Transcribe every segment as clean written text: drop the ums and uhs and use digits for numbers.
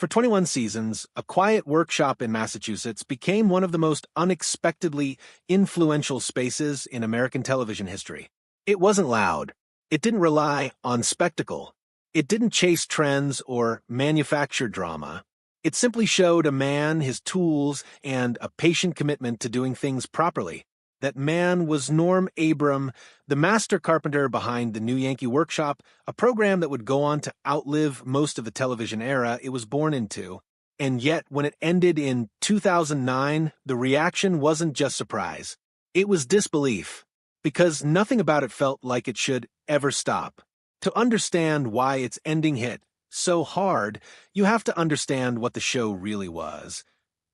For 21 seasons, A Quiet Workshop in Massachusetts became one of the most unexpectedly influential spaces in American television history. It wasn't loud. It didn't rely on spectacle. It didn't chase trends or manufacture drama. It simply showed a man, his tools, and a patient commitment to doing things properly. That man was Norm Abram, the master carpenter behind the new Yankee Workshop, a program that would go on to outlive most of the television era it was born into. And yet, when it ended in 2009, the reaction wasn't just surprise. It was disbelief, because nothing about it felt like it should ever stop. To understand why its ending hit so hard, you have to understand what the show really was.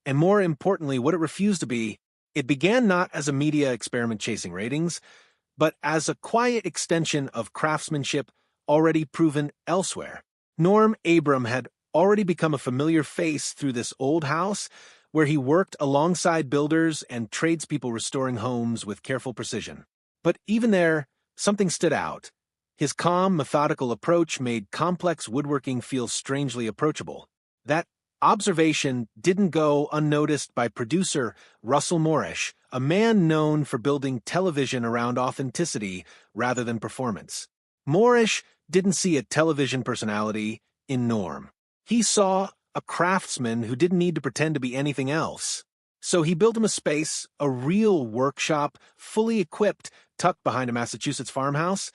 And more importantly, what it refused to be. It began not as a media experiment chasing ratings, but as a quiet extension of craftsmanship already proven elsewhere. Norm Abram had already become a familiar face through this old house where he worked alongside builders and tradespeople restoring homes with careful precision. But even there, something stood out. His calm, methodical approach made complex woodworking feel strangely approachable. That observation didn't go unnoticed by producer Russell Morrish, a man known for building television around authenticity rather than performance. Morrish didn't see a television personality in Norm. He saw a craftsman who didn't need to pretend to be anything else. So he built him a space, a real workshop, fully equipped, tucked behind a Massachusetts farmhouse,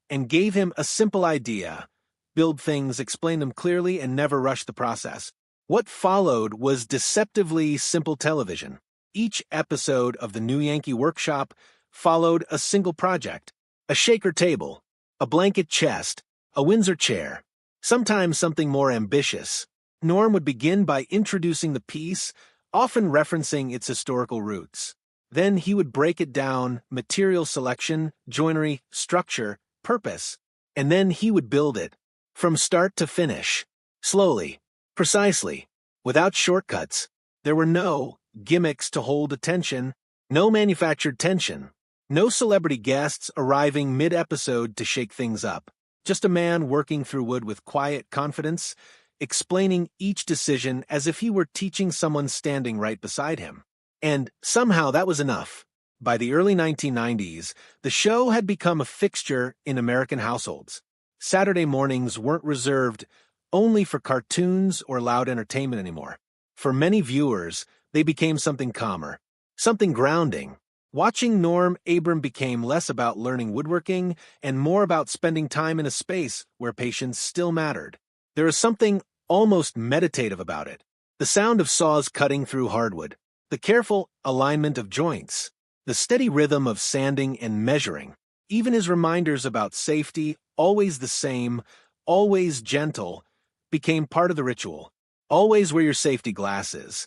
and gave him a simple idea: build things, explain them clearly, and never rush the process. What followed was deceptively simple television. Each episode of the new Yankee Workshop followed a single project: a shaker table, a blanket chest, a Windsor chair, sometimes something more ambitious. Norm would begin by introducing the piece, often referencing its historical roots. Then he would break it down: material selection, joinery, structure, purpose, and then he would build it, from start to finish, slowly, precisely, without shortcuts. There were no gimmicks to hold attention, no manufactured tension, no celebrity guests arriving mid-episode to shake things up. Just a man working through wood with quiet confidence, explaining each decision as if he were teaching someone standing right beside him. And somehow that was enough. By the early 1990s, the show had become a fixture in American households. Saturday mornings weren't reserved only for cartoons or loud entertainment anymore. For many viewers, they became something calmer, something grounding. Watching Norm Abram became less about learning woodworking and more about spending time in a space where patience still mattered. There is something almost meditative about it. The sound of saws cutting through hardwood, the careful alignment of joints, the steady rhythm of sanding and measuring. Even his reminders about safety, always the same, always gentle, became part of the ritual. Always wear your safety glasses.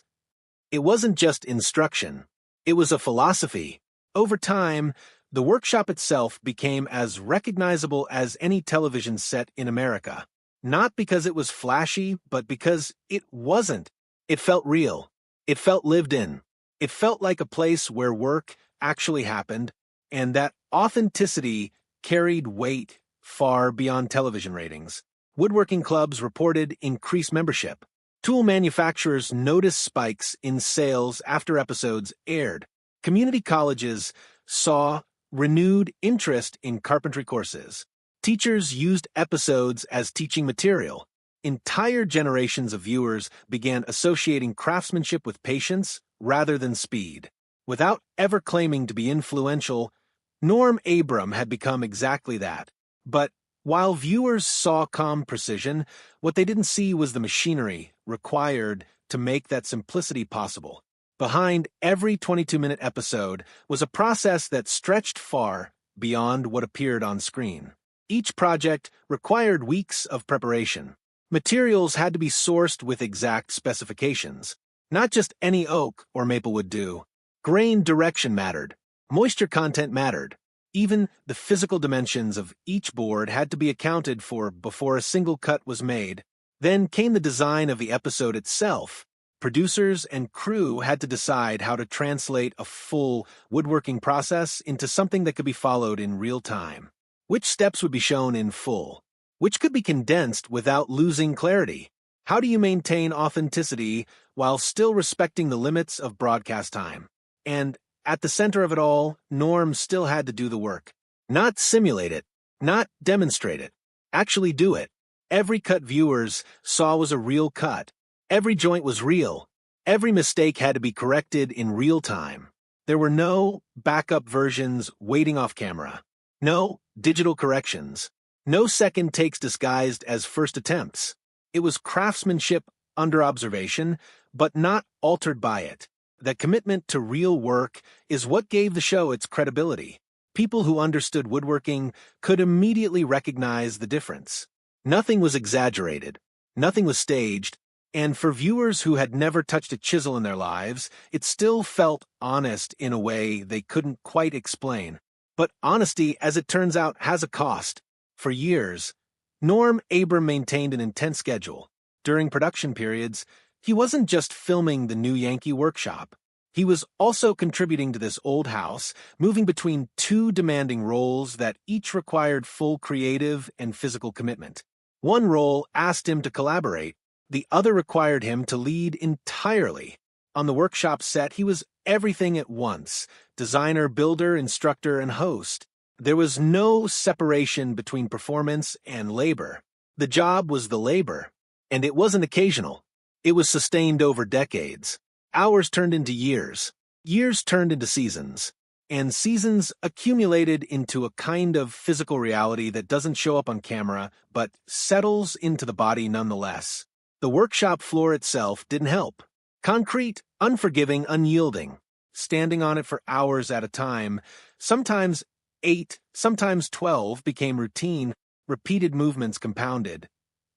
It wasn't just instruction. It was a philosophy. Over time, the workshop itself became as recognizable as any television set in America. Not because it was flashy, but because it wasn't. It felt real. It felt lived in. It felt like a place where work actually happened, and that authenticity carried weight far beyond television ratings. Woodworking clubs reported increased membership. Tool manufacturers noticed spikes in sales after episodes aired. Community colleges saw renewed interest in carpentry courses. Teachers used episodes as teaching material. Entire generations of viewers began associating craftsmanship with patience rather than speed. Without ever claiming to be influential, Norm Abram had become exactly that. But while viewers saw calm precision, what they didn't see was the machinery required to make that simplicity possible. Behind every 22-minute episode was a process that stretched far beyond what appeared on screen. Each project required weeks of preparation. Materials had to be sourced with exact specifications. Not just any oak or maple would do. Grain direction mattered. Moisture content mattered. Even the physical dimensions of each board had to be accounted for before a single cut was made. Then came the design of the episode itself. Producers and crew had to decide how to translate a full woodworking process into something that could be followed in real time. Which steps would be shown in full? Which could be condensed without losing clarity? How do you maintain authenticity while still respecting the limits of broadcast time? And at the center of it all, Norm still had to do the work. Not simulate it, not demonstrate it, actually do it. Every cut viewers saw was a real cut. Every joint was real. Every mistake had to be corrected in real time. There were no backup versions waiting off camera. No digital corrections. No second takes disguised as first attempts. It was craftsmanship under observation, but not altered by it. That commitment to real work is what gave the show its credibility. People who understood woodworking could immediately recognize the difference. Nothing was exaggerated. Nothing was staged. And for viewers who had never touched a chisel in their lives, it still felt honest in a way they couldn't quite explain. But honesty, as it turns out, has a cost. For years, Norm Abram maintained an intense schedule. During production periods, he wasn't just filming the new Yankee Workshop. He was also contributing to this old house, moving between two demanding roles that each required full creative and physical commitment. One role asked him to collaborate. The other required him to lead entirely. On the workshop set, he was everything at once: designer, builder, instructor, and host. There was no separation between performance and labor. The job was the labor, and it wasn't occasional. It was sustained over decades. Hours turned into years. Years turned into seasons. And seasons accumulated into a kind of physical reality that doesn't show up on camera, but settles into the body nonetheless. The workshop floor itself didn't help. Concrete, unforgiving, unyielding. Standing on it for hours at a time, sometimes 8, sometimes 12, became routine. Repeated movements compounded.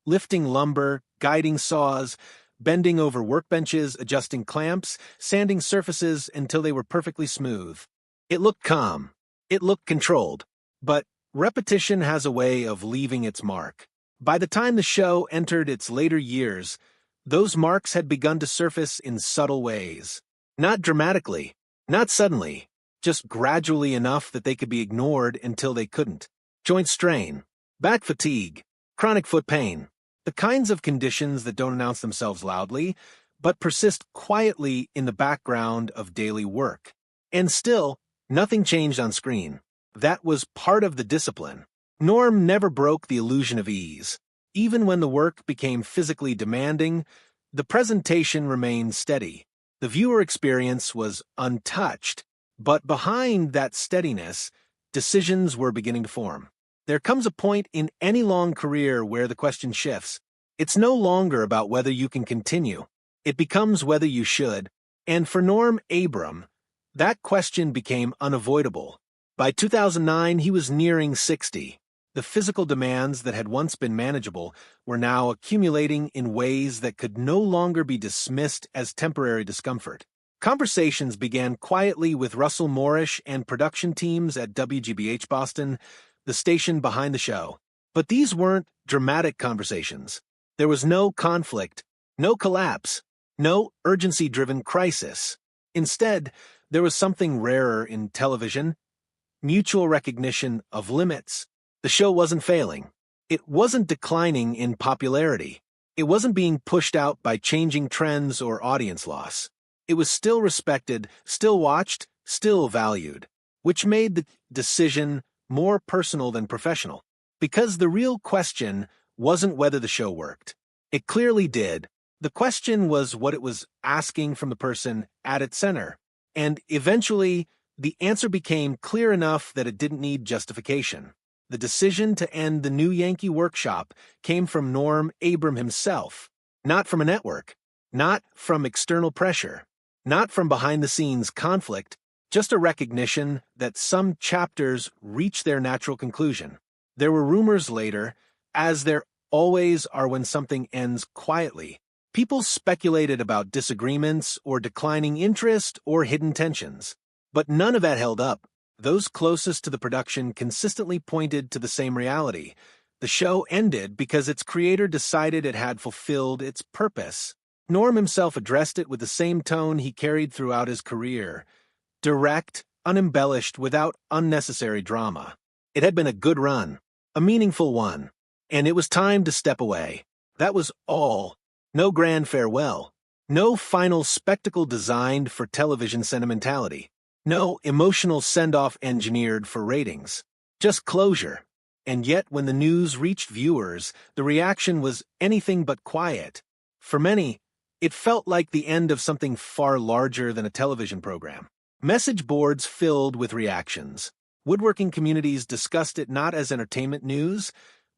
Lifting lumber, guiding saws, bending over workbenches, adjusting clamps, sanding surfaces until they were perfectly smooth. It looked calm. It looked controlled. But repetition has a way of leaving its mark. By the time the show entered its later years, those marks had begun to surface in subtle ways. Not dramatically, not suddenly, just gradually enough that they could be ignored until they couldn't. Joint strain, back fatigue, chronic foot pain. The kinds of conditions that don't announce themselves loudly, but persist quietly in the background of daily work. And still, nothing changed on screen. That was part of the discipline. Norm never broke the illusion of ease. Even when the work became physically demanding, the presentation remained steady. The viewer experience was untouched, but behind that steadiness, decisions were beginning to form. There comes a point in any long career where the question shifts. It's no longer about whether you can continue. It becomes whether you should. And for Norm Abram, that question became unavoidable. By 2009, he was nearing 60. The physical demands that had once been manageable were now accumulating in ways that could no longer be dismissed as temporary discomfort. Conversations began quietly with Russell Moorish and production teams at WGBH Boston, the station behind the show. But these weren't dramatic conversations. There was no conflict, no collapse, no urgency-driven crisis. Instead, there was something rarer in television: mutual recognition of limits. The show wasn't failing. It wasn't declining in popularity. It wasn't being pushed out by changing trends or audience loss. It was still respected, still watched, still valued, which made the decision more personal than professional. Because the real question wasn't whether the show worked. It clearly did. The question was what it was asking from the person at its center. And eventually, the answer became clear enough that it didn't need justification. The decision to end the new Yankee Workshop came from Norm Abram himself, not from a network, not from external pressure, not from behind-the-scenes conflict, just a recognition that some chapters reach their natural conclusion. There were rumors later, as there always are when something ends quietly. People speculated about disagreements or declining interest or hidden tensions. But none of that held up. Those closest to the production consistently pointed to the same reality. The show ended because its creator decided it had fulfilled its purpose. Norm himself addressed it with the same tone he carried throughout his career: direct, unembellished, without unnecessary drama. It had been a good run, a meaningful one, and it was time to step away. That was all. No grand farewell. No final spectacle designed for television sentimentality. No emotional send-off engineered for ratings. Just closure. And yet, when the news reached viewers, the reaction was anything but quiet. For many, it felt like the end of something far larger than a television program. Message boards filled with reactions. Woodworking communities discussed it not as entertainment news,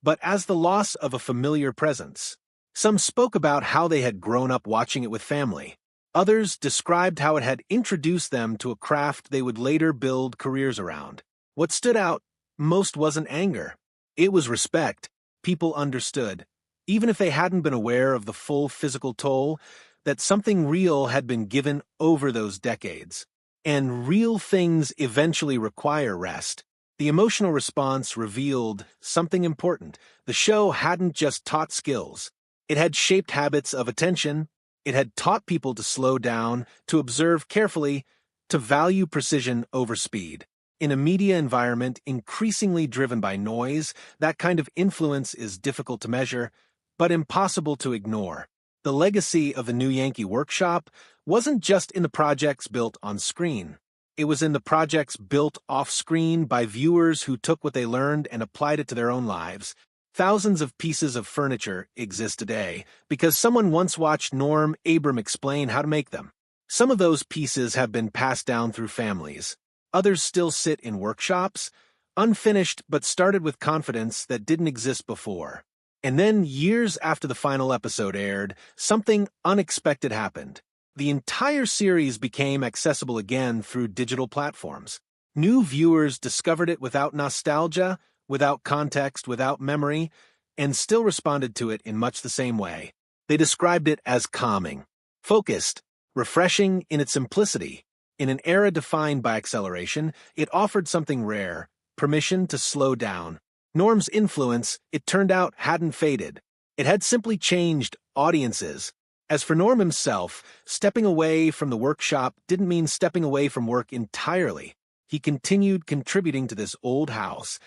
but as the loss of a familiar presence. Some spoke about how they had grown up watching it with family. Others described how it had introduced them to a craft they would later build careers around. What stood out most wasn't anger. It was respect. People understood, even if they hadn't been aware of the full physical toll, that something real had been given over those decades. And real things eventually require rest. The emotional response revealed something important. The show hadn't just taught skills. It had shaped habits of attention. It had taught people to slow down, to observe carefully, to value precision over speed. In a media environment increasingly driven by noise, that kind of influence is difficult to measure, but impossible to ignore. The legacy of the new Yankee Workshop wasn't just in the projects built on screen. It was in the projects built off-screen by viewers who took what they learned and applied it to their own lives. Thousands of pieces of furniture exist today because someone once watched Abram explain how to make them. Some of those pieces have been passed down through families. Others still sit in workshops, unfinished but started with confidence that didn't exist before. And then, years after the final episode aired, something unexpected happened. The entire series became accessible again through digital platforms. New viewers discovered it without nostalgia, without context, without memory, and still responded to it in much the same way. They described it as calming, focused, refreshing in its simplicity. In an era defined by acceleration, it offered something rare, permission to slow down. Norm's influence, it turned out, hadn't faded. It had simply changed audiences. As for Norm himself, stepping away from the workshop didn't mean stepping away from work entirely. He continued contributing to this old house,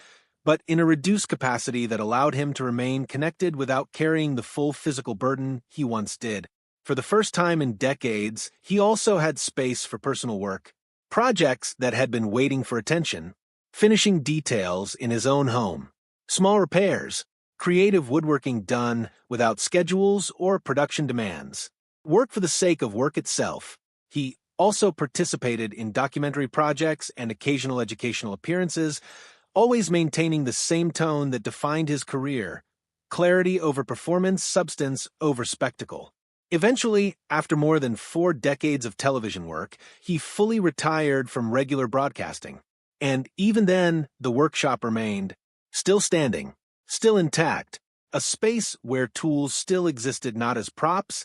but in a reduced capacity that allowed him to remain connected without carrying the full physical burden he once did. For the first time in decades, he also had space for personal work, projects that had been waiting for attention, finishing details in his own home, small repairs, creative woodworking done without schedules or production demands. Work for the sake of work itself. He also participated in documentary projects and occasional educational appearances, always maintaining the same tone that defined his career: clarity over performance, substance over spectacle. Eventually, after more than 4 decades of television work, he fully retired from regular broadcasting. And even then, the workshop remained, still standing, still intact, a space where tools still existed not as props,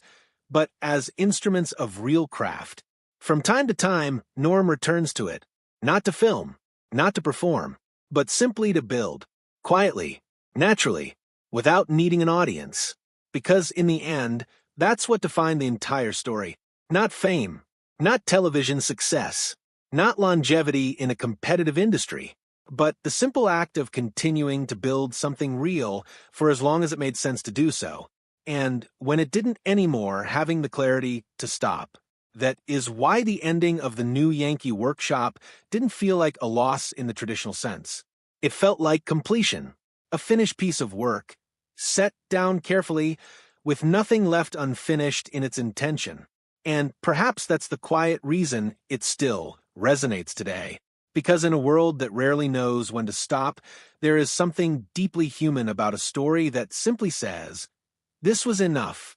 but as instruments of real craft. From time to time, Norm returns to it, not to film, not to perform, but simply to build, quietly, naturally, without needing an audience. Because in the end, that's what defined the entire story. Not fame, not television success, not longevity in a competitive industry, but the simple act of continuing to build something real for as long as it made sense to do so. And when it didn't anymore, having the clarity to stop. That is why the ending of the new Yankee Workshop didn't feel like a loss in the traditional sense. It felt like completion, a finished piece of work, set down carefully, with nothing left unfinished in its intention. And perhaps that's the quiet reason it still resonates today. Because in a world that rarely knows when to stop, there is something deeply human about a story that simply says, "This was enough.